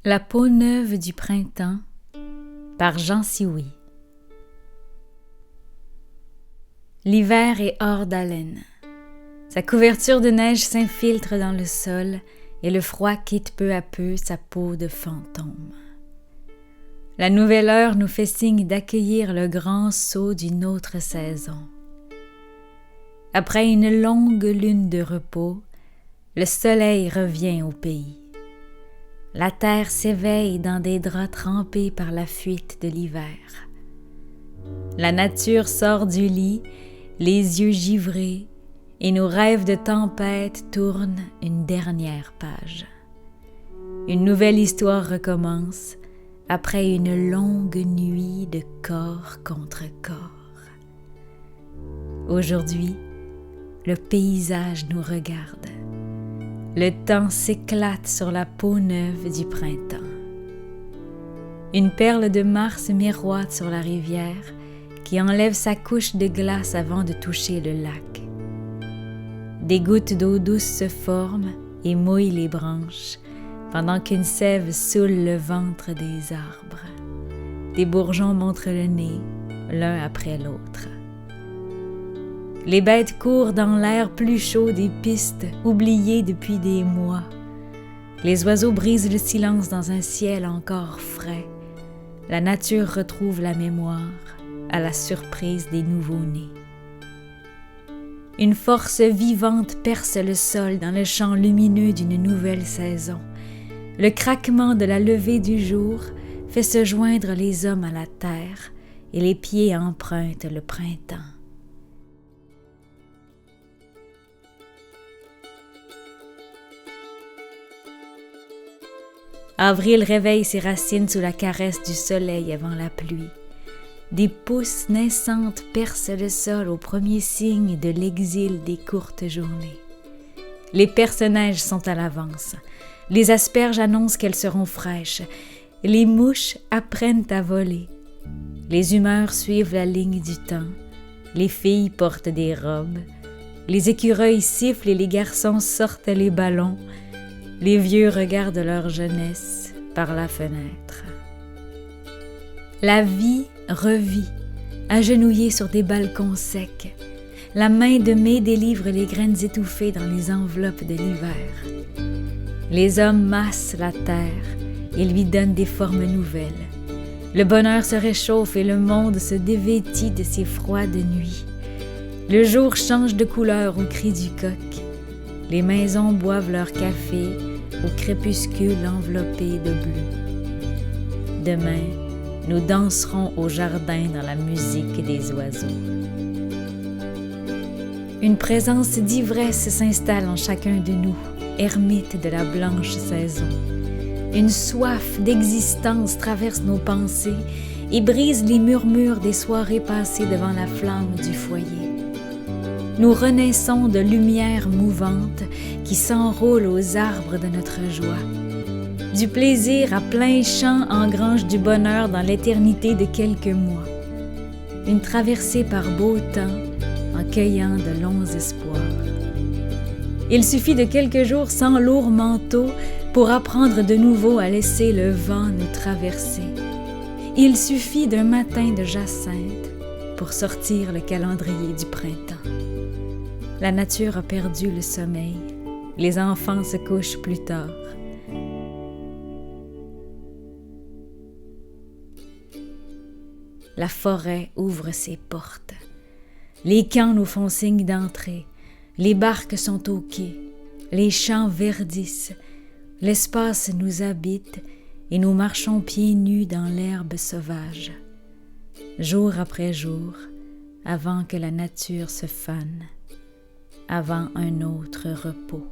La peau neuve du printemps par Jean Sioui. L'hiver est hors d'haleine. Sa couverture de neige s'infiltre dans le sol et le froid quitte peu à peu sa peau de fantôme. La nouvelle heure nous fait signe d'accueillir le grand saut d'une autre saison. Après une longue lune de repos, le soleil revient au pays. La terre s'éveille dans des draps trempés par la fuite de l'hiver. La nature sort du lit, les yeux givrés, et nos rêves de tempête tournent une dernière page. Une nouvelle histoire recommence après une longue nuit de corps contre corps. Aujourd'hui, le paysage nous regarde. Le temps s'éclate sur la peau neuve du printemps. Une perle de Mars miroite sur la rivière qui enlève sa couche de glace avant de toucher le lac. Des gouttes d'eau douce se forment et mouillent les branches pendant qu'une sève saoule le ventre des arbres. Des bourgeons montrent le nez, l'un après l'autre. Les bêtes courent dans l'air plus chaud des pistes oubliées depuis des mois. Les oiseaux brisent le silence dans un ciel encore frais. La nature retrouve la mémoire à la surprise des nouveaux-nés. Une force vivante perce le sol dans le champ lumineux d'une nouvelle saison. Le craquement de la levée du jour fait se joindre les hommes à la terre et les pieds empruntent le printemps. Avril réveille ses racines sous la caresse du soleil avant la pluie. Des pousses naissantes percent le sol au premier signe de l'exil des courtes journées. Les perce-neiges sont à l'avance. Les asperges annoncent qu'elles seront fraîches. Les mouches apprennent à voler. Les humeurs suivent la ligne du temps. Les filles portent des robes. Les écureuils sifflent et les garçons sortent les ballons. Les vieux regardent leur jeunesse par la fenêtre. La vie revit, agenouillée sur des balcons secs. La main de mai délivre les graines étouffées dans les enveloppes de l'hiver. Les hommes massent la terre et lui donnent des formes nouvelles. Le bonheur se réchauffe et le monde se dévêtit de ses froides nuits. Le jour change de couleur au cri du coq. Les maisons boivent leur café au crépuscule enveloppé de bleu. Demain, nous danserons au jardin dans la musique des oiseaux. Une présence d'ivresse s'installe en chacun de nous, ermite de la blanche saison. Une soif d'existence traverse nos pensées et brise les murmures des soirées passées devant la flamme du foyer. Nous renaissons de lumière mouvante qui s'enroule aux arbres de notre joie. Du plaisir à plein champ engrange du bonheur dans l'éternité de quelques mois. Une traversée par beau temps en cueillant de longs espoirs. Il suffit de quelques jours sans lourd manteau pour apprendre de nouveau à laisser le vent nous traverser. Il suffit d'un matin de jacinthe pour sortir le calendrier du printemps. La nature a perdu le sommeil. Les enfants se couchent plus tard. La forêt ouvre ses portes. Les camps nous font signe d'entrée. Les barques sont au quai. Les champs verdissent. L'espace nous habite et nous marchons pieds nus dans l'herbe sauvage. Jour après jour, avant que la nature se fane. Avant un autre repos.